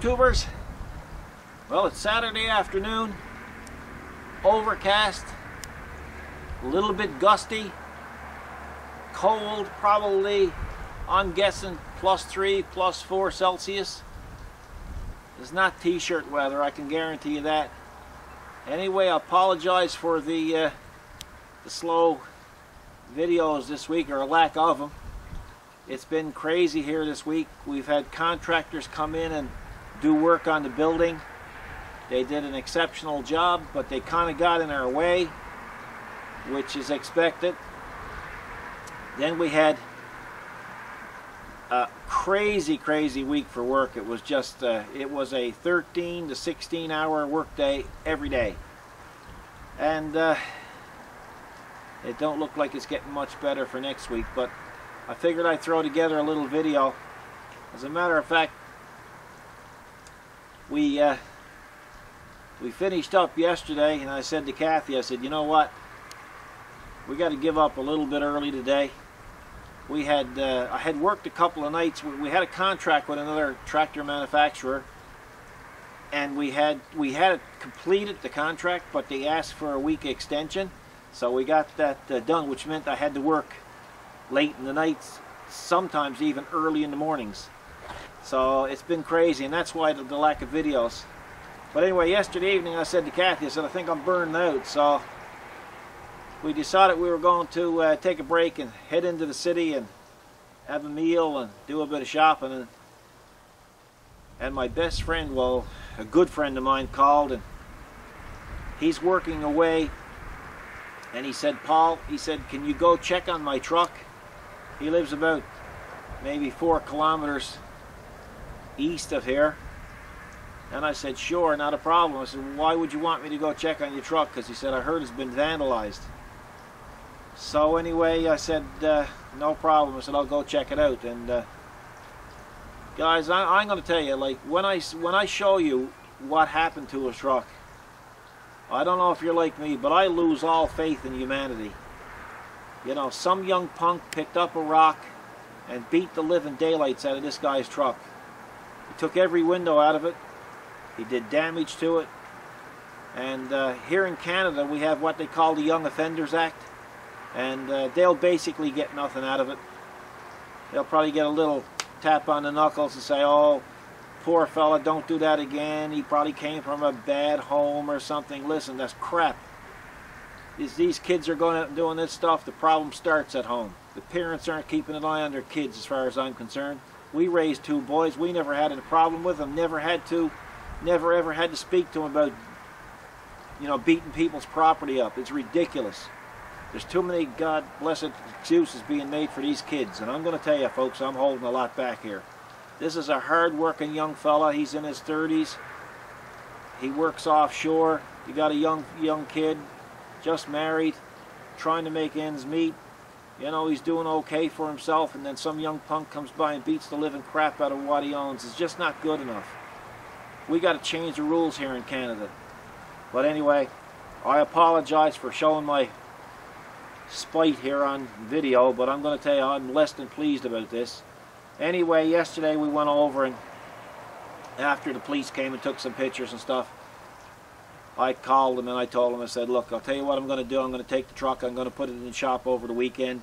YouTubers. Well, it's Saturday afternoon, overcast, a little bit gusty, cold, probably, I'm guessing +3, +4 Celsius. It's not t-shirt weather, I can guarantee you that. Anyway, I apologize for the slow videos this week, or a lack of them. It's been crazy here this week. We've had contractors come in and do work on the building. They did an exceptional job, but they kind of got in our way, which is expected. Then we had a crazy week for work. It was just it was a 13 to 16 hour work day every day, and it don't look like it's getting much better for next week, but I figured I'd throw together a little video. As a matter of fact, we finished up yesterday, and I said to Kathy, I said, you know what, we got to give up a little bit early today. We had I had worked a couple of nights. We had a contract with another tractor manufacturer, and we had completed the contract, but they asked for a week extension, so we got that done, which meant I had to work late in the nights, sometimes even early in the mornings. So it's been crazy, and that's why the lack of videos. But anyway, yesterday evening I said to Kathy, I said, I think I'm burning out. So we decided we were going to take a break and head into the city and have a meal and do a bit of shopping. And my best friend, well, a good friend of mine, called, and he's working away. And he said, Paul, he said, can you go check on my truck? He lives about maybe 4 kilometers east of here. And I said, sure, not a problem. I said, why would you want me to go check on your truck? Because he said, I heard it's been vandalized. So anyway, I said, no problem. I said, I'll go check it out. And guys, I'm going to tell you, like, when I show you what happened to a truck, I don't know if you're like me, but I lose all faith in humanity. You know, some young punk picked up a rock and beat the living daylights out of this guy's truck. He took every window out of it. He did damage to it. And here in Canada, we have what they call the Young Offenders Act. And they'll basically get nothing out of it. They'll probably get a little tap on the knuckles and say, oh, poor fella, don't do that again. He probably came from a bad home or something. Listen, that's crap. These kids are going out and doing this stuff. The problem starts at home. The parents aren't keeping an eye on their kids, as far as I'm concerned. We raised 2 boys. We never had a problem with them. Never ever had to speak to them about, you know, beating people's property up. It's ridiculous. There's too many God blessed excuses being made for these kids. And I'm going to tell you, folks, I'm holding a lot back here. This is a hard-working young fella. He's in his 30s. He works offshore. You got a young kid, just married, trying to make ends meet. You know, he's doing okay for himself, and then some young punk comes by and beats the living crap out of what he owns. It's just not good enough. We got to change the rules here in Canada. But anyway, I apologize for showing my spite here on video, but I'm going to tell you, I'm less than pleased about this. Anyway, yesterday we went over, and after the police came and took some pictures and stuff, I called them and I told them, I said, look, I'll tell you what I'm going to do. I'm going to take the truck, I'm going to put it in the shop over the weekend,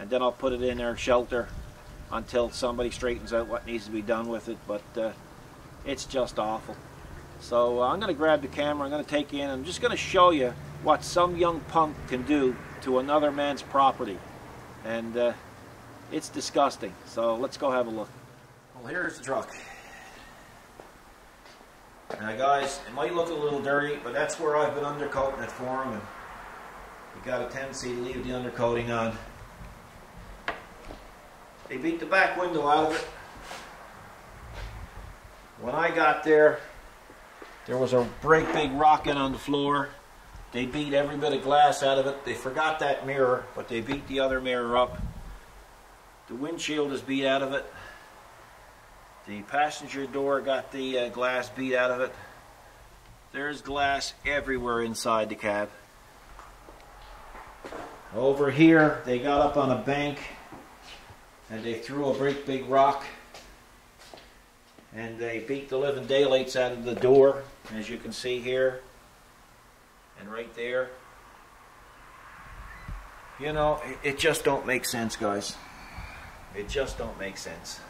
and then I'll put it in their shelter until somebody straightens out what needs to be done with it. But it's just awful. So I'm going to grab the camera, I'm going to take in, I'm just going to show you what some young punk can do to another man's property. And it's disgusting. So let's go have a look. Well, here's the truck. Now guys, it might look a little dirty, but that's where I've been undercoating it for him, and you got a tendency to leave the undercoating on. They beat the back window out of it. When I got there, there was a great big rock in on the floor. They beat every bit of glass out of it. They forgot that mirror, but they beat the other mirror up. The windshield is beat out of it. The passenger door got the glass beat out of it. There's glass everywhere inside the cab. Over here, they got up on a bank and they threw a great big rock and they beat the living daylights out of the door, as you can see here and right there. You know, it just don't make sense, guys. It just don't make sense.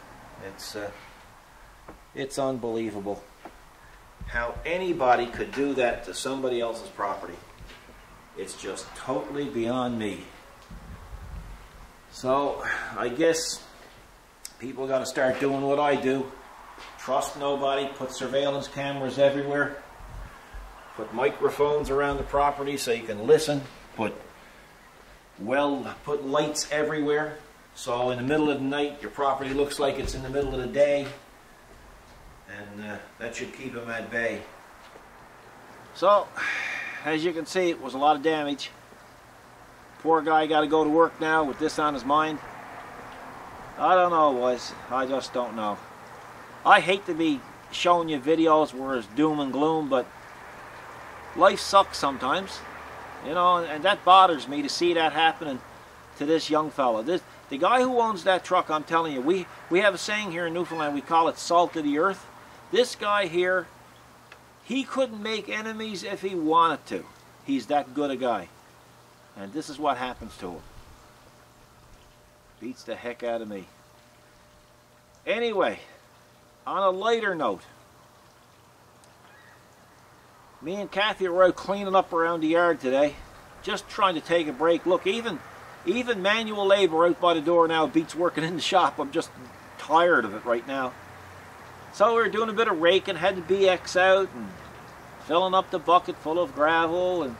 It's unbelievable how anybody could do that to somebody else's property. It's just totally beyond me. So I guess people got to start doing what I do. Trust nobody, put surveillance cameras everywhere, put microphones around the property so you can listen, put lights everywhere, so in the middle of the night your property looks like it's in the middle of the day, and that should keep them at bay. So, as you can see, it was a lot of damage. Poor guy got to go to work now with this on his mind. I don't know, boys. I just don't know. I hate to be showing you videos where it's doom and gloom, but life sucks sometimes. You know, and that bothers me to see that happening to this young fella. The guy who owns that truck, I'm telling you, we have a saying here in Newfoundland, we call it salt of the earth. This guy here, he couldn't make enemies if he wanted to. He's that good a guy. And this is what happens to him. Beats the heck out of me. Anyway, on a lighter note, me and Kathy were out cleaning up around the yard today, just trying to take a break. Look, even manual labor out by the door now beats working in the shop. I'm just tired of it right now. So we were doing a bit of raking, had the BX out and filling up the bucket full of gravel and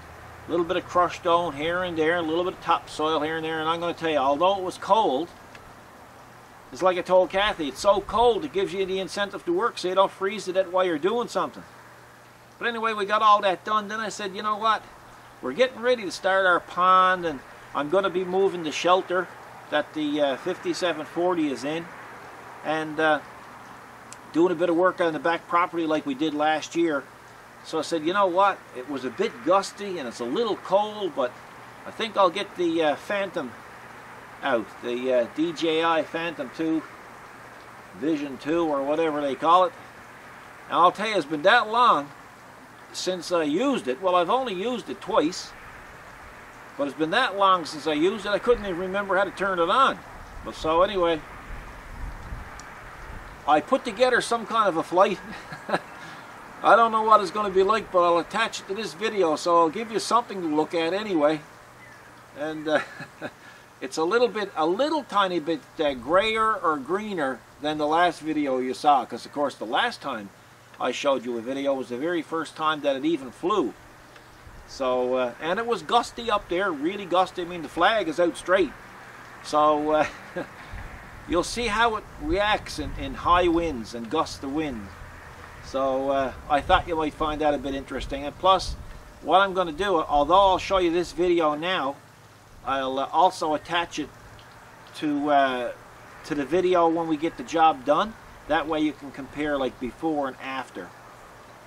a little bit of crushed stone here and there, a little bit of topsoil here and there. And I'm going to tell you, although it was cold, it's like I told Kathy, it's so cold it gives you the incentive to work so you don't freeze to death while you're doing something. But anyway, we got all that done. Then I said, you know what? We're getting ready to start our pond, and I'm going to be moving the shelter that the 5740 is in, and doing a bit of work on the back property like we did last year. So I said, you know what? It was a bit gusty and it's a little cold, but I think I'll get the Phantom out, the DJI Phantom 2, Vision 2, or whatever they call it. And I'll tell you, it's been that long since I used it. Well, I've only used it twice, but it's been that long since I used it, I couldn't even remember how to turn it on. But so anyway, I put together some kind of a flight. I don't know what it's going to be like, but I'll attach it to this video, so I'll give you something to look at anyway. And it's a little tiny bit grayer or greener than the last video you saw, because of course the last time I showed you a video was the very first time that it even flew. So, and it was gusty up there, really gusty. I mean, the flag is out straight. So, you'll see how it reacts in high winds and gusts of wind. So, I thought you might find that a bit interesting. And plus, what I'm going to do, although I'll show you this video now, I'll also attach it to the video when we get the job done. That way you can compare like before and after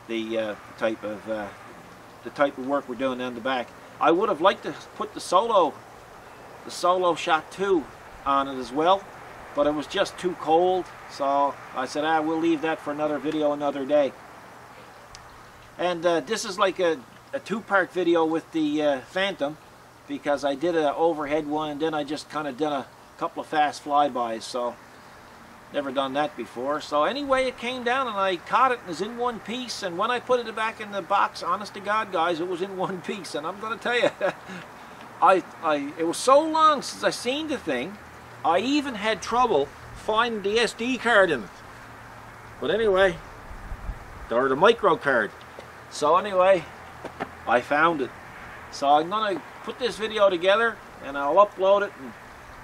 the type of work we're doing down the back. I would have liked to put the Solo Shot 2 on it as well, but it was just too cold, so I said, we'll leave that for another video another day. And this is like a two-part video with the Phantom, because I did an overhead one and then I just kind of did a couple of fast flybys, so never done that before. So anyway, it came down and I caught it and it was in one piece, and when I put it back in the box, honest to God guys, it was in one piece. And I'm going to tell you, it was so long since I seen the thing, I even had trouble finding the SD card in it. But anyway, or the micro card. So anyway, I found it. So I'm going to put this video together and I'll upload it, and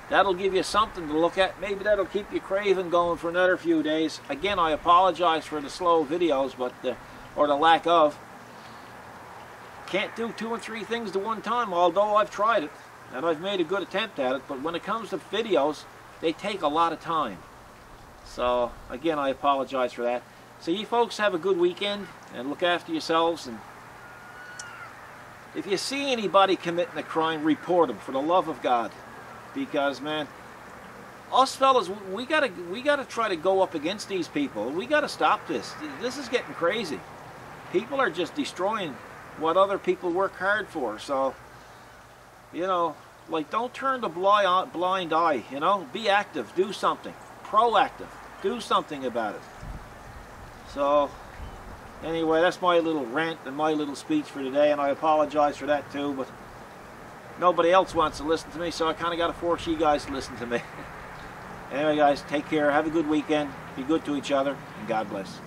that'll give you something to look at. Maybe that'll keep you craving going for another few days. Again, I apologize for the slow videos, but or the lack of. Can't do 2 or 3 things at one time, although I've tried it and I've made a good attempt at it. But when it comes to videos, they take a lot of time. So again, I apologize for that. So you folks have a good weekend and look after yourselves. And if you see anybody committing a crime, report them, for the love of God. Because, man, us fellas, we gotta try to go up against these people. We gotta stop this. This is getting crazy. People are just destroying what other people work hard for. So, you know, like, don't turn the blind eye. You know, be active, do something, proactive, do something about it. So, anyway, that's my little rant and my little speech for today, and I apologize for that too. But nobody else wants to listen to me, so I kind of got to force you guys to listen to me. Anyway, guys, take care. Have a good weekend. Be good to each other, and God bless.